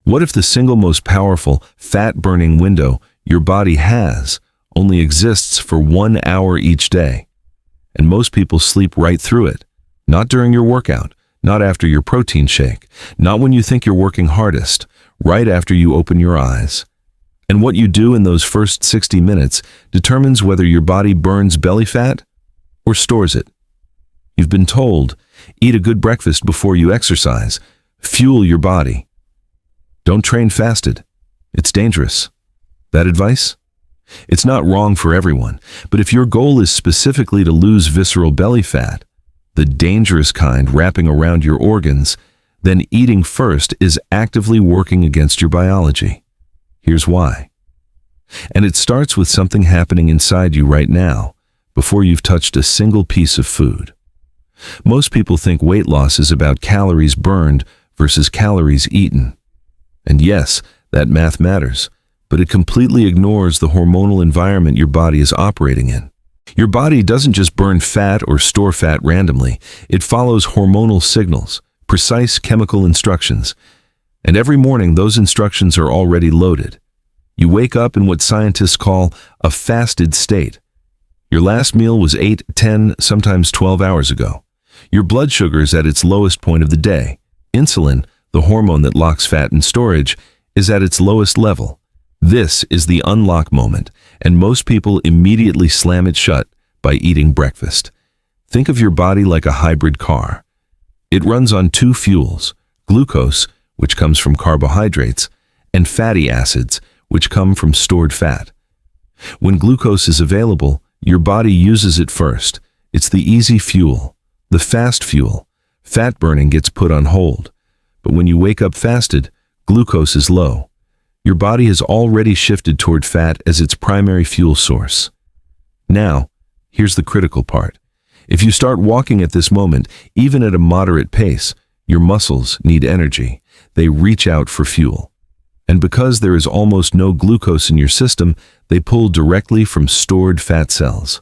What if the single most powerful fat-burning window your body has only exists for 1 hour each day? And most people sleep right through it. Not during your workout, not after your protein shake, not when you think you're working hardest, right after you open your eyes. And what you do in those first 60 minutes determines whether your body burns belly fat or stores it. You've been told, eat a good breakfast before you exercise, fuel your body. Don't train fasted. It's dangerous. That advice? It's not wrong for everyone, but if your goal is specifically to lose visceral belly fat, the dangerous kind wrapping around your organs, then eating first is actively working against your biology. Here's why. And it starts with something happening inside you right now, before you've touched a single piece of food. Most people think weight loss is about calories burned versus calories eaten. And yes, that math matters, but it completely ignores the hormonal environment your body is operating in. Your body doesn't just burn fat or store fat randomly. It follows hormonal signals, precise chemical instructions. And every morning, those instructions are already loaded. You wake up in what scientists call a fasted state. Your last meal was 8, 10, sometimes 12 hours ago. Your blood sugar is at its lowest point of the day. Insulin, the hormone that locks fat in storage, is at its lowest level. This is the unlock moment, and most people immediately slam it shut by eating breakfast. Think of your body like a hybrid car. It runs on 2 fuels, glucose, which comes from carbohydrates, and fatty acids, which come from stored fat. When glucose is available, your body uses it first. It's the easy fuel, the fast fuel. Fat burning gets put on hold. But when you wake up fasted, glucose is low. Your body has already shifted toward fat as its primary fuel source. Now, here's the critical part. If you start walking at this moment, even at a moderate pace, your muscles need energy. They reach out for fuel. And because there is almost no glucose in your system, they pull directly from stored fat cells.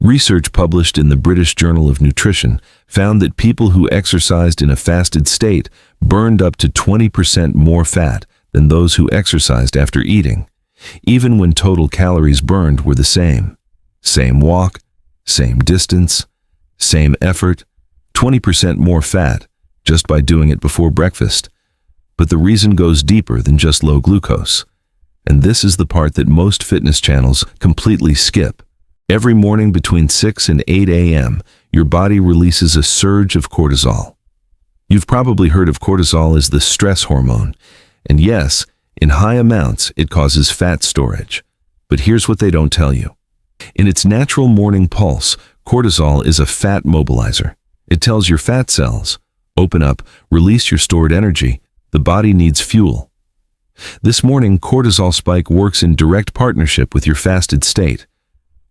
Research published in the British Journal of Nutrition found that people who exercised in a fasted state burned up to 20% more fat than those who exercised after eating, even when total calories burned were the same. Same walk, same distance, same effort, 20% more fat just by doing it before breakfast. But the reason goes deeper than just low glucose. And this is the part that most fitness channels completely skip. Every morning between 6 and 8 a.m., your body releases a surge of cortisol. You've probably heard of cortisol as the stress hormone. And yes, in high amounts, it causes fat storage. But here's what they don't tell you. In its natural morning pulse, cortisol is a fat mobilizer. It tells your fat cells, open up, release your stored energy. The body needs fuel. This morning, cortisol spike works in direct partnership with your fasted state.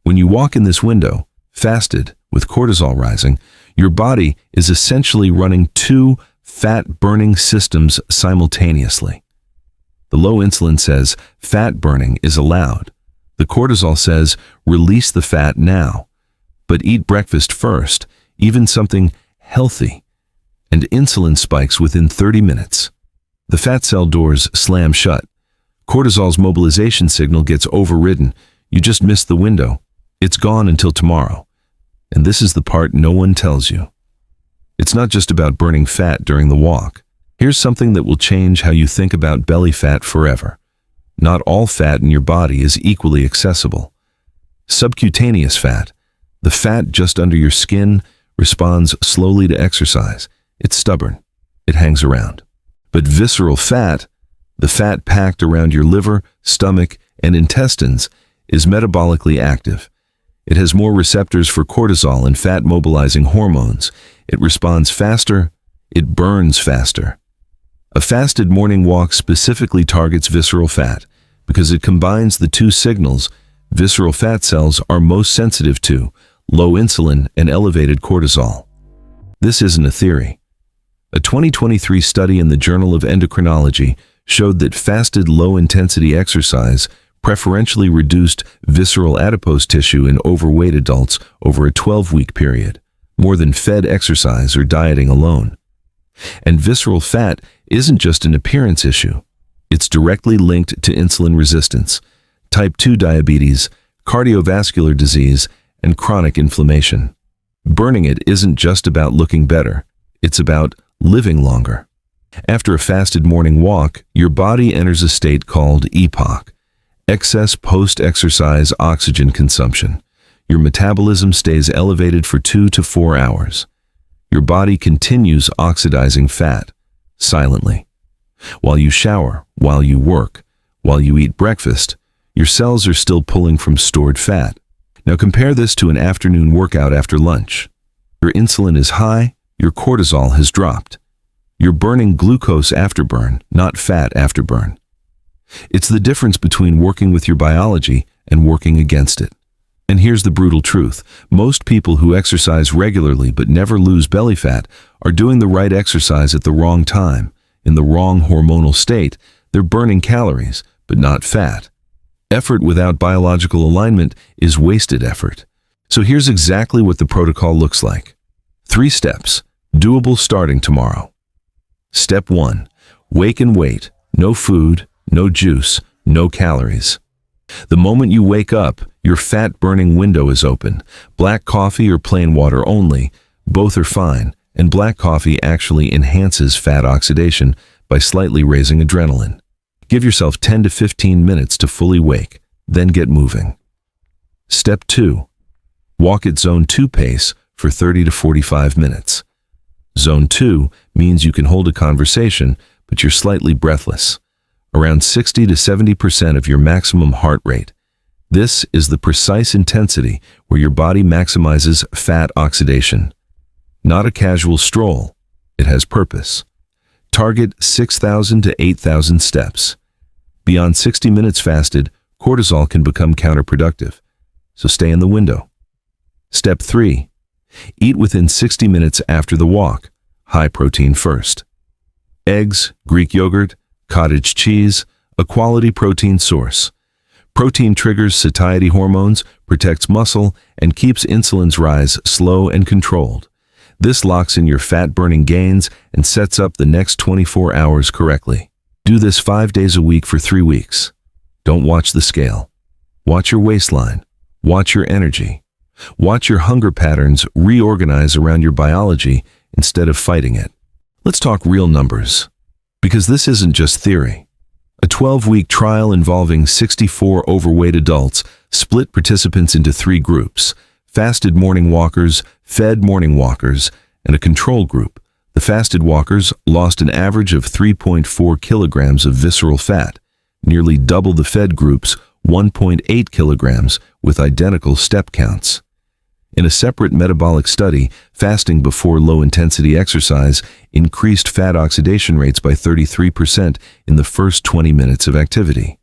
When you walk in this window, fasted, with cortisol rising, your body is essentially running 2 fat-burning systems simultaneously. The low insulin says fat burning is allowed. The cortisol says release the fat now, but eat breakfast first, even something healthy. And insulin spikes within 30 minutes. The fat cell doors slam shut. Cortisol's mobilization signal gets overridden. You just missed the window. It's gone until tomorrow. And this is the part no one tells you. It's not just about burning fat during the walk. Here's something that will change how you think about belly fat forever. Not all fat in your body is equally accessible. Subcutaneous fat, the fat just under your skin, responds slowly to exercise. It's stubborn. It hangs around. But visceral fat, the fat packed around your liver, stomach, and intestines, is metabolically active. It has more receptors for cortisol and fat-mobilizing hormones. It responds faster. It burns faster. A fasted morning walk specifically targets visceral fat because it combines the 2 signals visceral fat cells are most sensitive to: low insulin and elevated cortisol. This isn't a theory. A 2023 study in the Journal of Endocrinology showed that fasted low-intensity exercise preferentially reduced visceral adipose tissue in overweight adults over a 12-week period, more than fed exercise or dieting alone. And visceral fat isn't just an appearance issue. It's directly linked to insulin resistance, type 2 diabetes, cardiovascular disease, and chronic inflammation. Burning it isn't just about looking better, it's about living longer. After a fasted morning walk, your body enters a state called EPOC, excess post-exercise oxygen consumption. Your metabolism stays elevated for 2 to 4 hours. Your body continues oxidizing fat, silently. While you shower, while you work, while you eat breakfast, your cells are still pulling from stored fat. Now compare this to an afternoon workout after lunch. Your insulin is high, your cortisol has dropped. You're burning glucose afterburn, not fat afterburn. It's the difference between working with your biology and working against it. And here's the brutal truth. Most people who exercise regularly but never lose belly fat are doing the right exercise at the wrong time. In the wrong hormonal state, they're burning calories, but not fat. Effort without biological alignment is wasted effort. So here's exactly what the protocol looks like. 3 steps, doable starting tomorrow. Step 1, wake and wait. No food, no juice, no calories. The moment you wake up, your fat-burning window is open. Black coffee or plain water only, both are fine, and black coffee actually enhances fat oxidation by slightly raising adrenaline. Give yourself 10 to 15 minutes to fully wake, then get moving. Step 2, walk at zone 2 pace for 30 to 45 minutes. Zone 2 means you can hold a conversation, but you're slightly breathless. Around 60 to 70% of your maximum heart rate. This is the precise intensity where your body maximizes fat oxidation. Not a casual stroll, it has purpose. Target 6,000 to 8,000 steps. Beyond 60 minutes fasted, cortisol can become counterproductive, so stay in the window. Step 3, eat within 60 minutes after the walk, high protein first. Eggs, Greek yogurt, cottage cheese, a quality protein source. Protein triggers satiety hormones, protects muscle, and keeps insulin's rise slow and controlled. This locks in your fat-burning gains and sets up the next 24 hours correctly. Do this 5 days a week for 3 weeks. Don't watch the scale. Watch your waistline. Watch your energy. Watch your hunger patterns reorganize around your biology instead of fighting it. Let's talk real numbers. Because this isn't just theory. A 12-week trial involving 64 overweight adults split participants into 3 groups: fasted morning walkers, fed morning walkers, and a control group. The fasted walkers lost an average of 3.4 kilograms of visceral fat, nearly double the fed group's 1.8 kilograms with identical step counts. In a separate metabolic study, fasting before low-intensity exercise increased fat oxidation rates by 33% in the first 20 minutes of activity.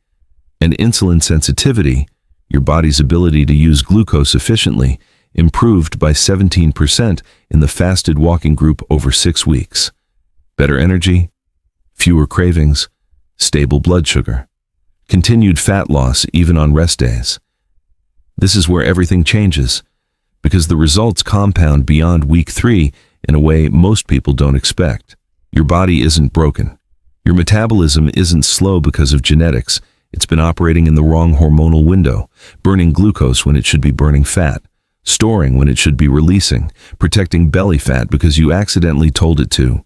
And insulin sensitivity, your body's ability to use glucose efficiently, improved by 17% in the fasted walking group over 6 weeks. Better energy, fewer cravings, stable blood sugar, continued fat loss even on rest days. This is where everything changes, because the results compound beyond week 3 in a way most people don't expect. Your body isn't broken. Your metabolism isn't slow because of genetics. It's been operating in the wrong hormonal window, burning glucose when it should be burning fat, storing when it should be releasing, protecting belly fat because you accidentally told it to.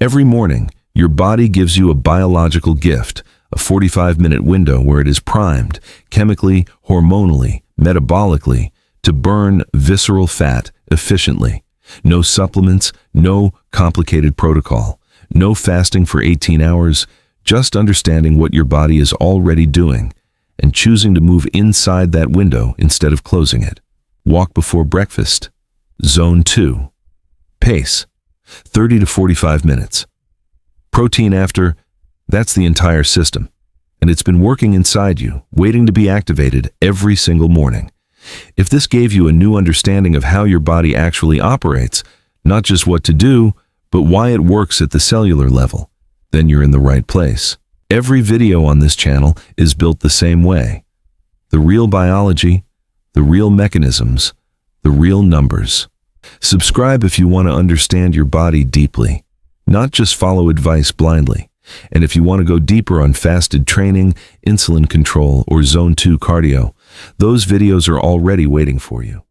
Every morning, your body gives you a biological gift, a 45-minute window where it is primed, chemically, hormonally, metabolically, to burn visceral fat efficiently. No supplements, no complicated protocol, no fasting for 18 hours, just understanding what your body is already doing and choosing to move inside that window instead of closing it. Walk before breakfast. Zone 2. Pace. 30 to 45 minutes. Protein after, that's the entire system. And it's been working inside you, waiting to be activated every single morning. If this gave you a new understanding of how your body actually operates, not just what to do, but why it works at the cellular level, then you're in the right place. Every video on this channel is built the same way. The real biology, the real mechanisms, the real numbers. Subscribe if you want to understand your body deeply, not just follow advice blindly. And if you want to go deeper on fasted training, insulin control, or zone 2 cardio, those videos are already waiting for you.